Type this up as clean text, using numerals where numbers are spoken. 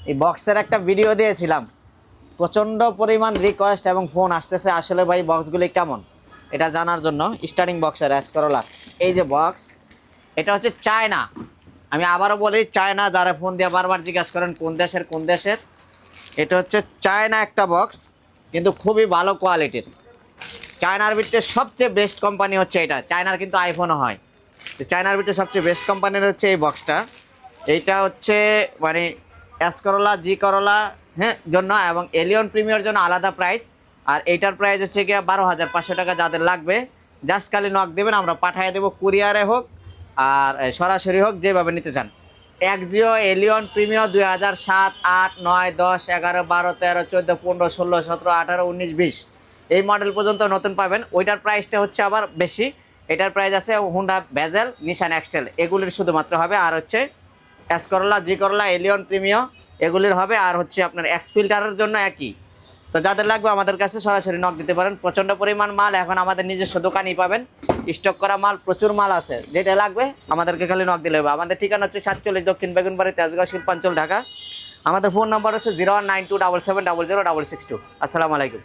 এই বক্সের একটা ভিডিও দিয়েছিলাম, প্রচণ্ড পরিমাণ রিকোয়েস্ট এবং ফোন আসতেছে আসলে ভাই বক্সগুলি কেমন এটা জানার জন্য। স্টার্টিং বক্সের এসকরোলা এই যে বক্স, এটা হচ্ছে চায়না। আমি আবারও বলি চায়না, যারা ফোন দিয়ে বারবার জিজ্ঞাসা করেন কোন দেশের, এটা হচ্ছে চায়না একটা বক্স, কিন্তু খুবই ভালো কোয়ালিটির। চায়নার ভিতরে সবচেয়ে বেস্ট কোম্পানি হচ্ছে এটা, চায়নার কিন্তু আইফোনও হয়। তো চায়নার ভিতরে সবচেয়ে বেস্ট কোম্পানির হচ্ছে এই বক্সটা। এইটা হচ্ছে মানে এস করোলা, জি করোলা হ্যাঁ জন্য এবং এলিয়ন প্রিমিয়ার জন্য আলাদা প্রাইস। আর এইটার প্রাইস হচ্ছে গিয়ে 12,500 টাকা। যাদের লাগবে জাস্ট খালি নক দেবেন, আমরা পাঠিয়ে দেবো, কুরিয়ারে হোক আর সরাসরি হোক, যেভাবে নিতে চান। এক্সিও এলিয়ন প্রিমিয়ার 2007, 8, 9, 10, 11, 12, 13, 14, 15, 16, 17, 18, 19, 20 এই মডেল পর্যন্ত নতুন পাবেন। ওইটার প্রাইসটা হচ্ছে আবার বেশি। এটার প্রাইস আছে হুন্ডা ভেজেল, নিশান এক্সটেল, এগুলির শুধুমাত্র হবে। আর হচ্ছে এস করোলা, জি করোলা, এলিয়ন প্রিমিয়ার এগুলির হবে। আর হচ্ছে আপনার এক্স ফিল্টারের জন্য একই। তো যাদের লাগবে আমাদের কাছে সরাসরি নক দিতে পারেন। প্রচণ্ড পরিমাণ মাল এখন আমাদের নিজস্ব দোকানই পাবেন, স্টক করা মাল প্রচুর মাল আছে। যেটা লাগবে আমাদেরকে খালি নক দিলে হবে। আমাদের ঠিকানা হচ্ছে 47 দক্ষিণ বেগুনবাড়ি, তেজগাঁও, শিল্পাঞ্চল, ঢাকা। আমাদের ফোন নাম্বার হচ্ছে 019277000062। আসসালামু আলাইকুম।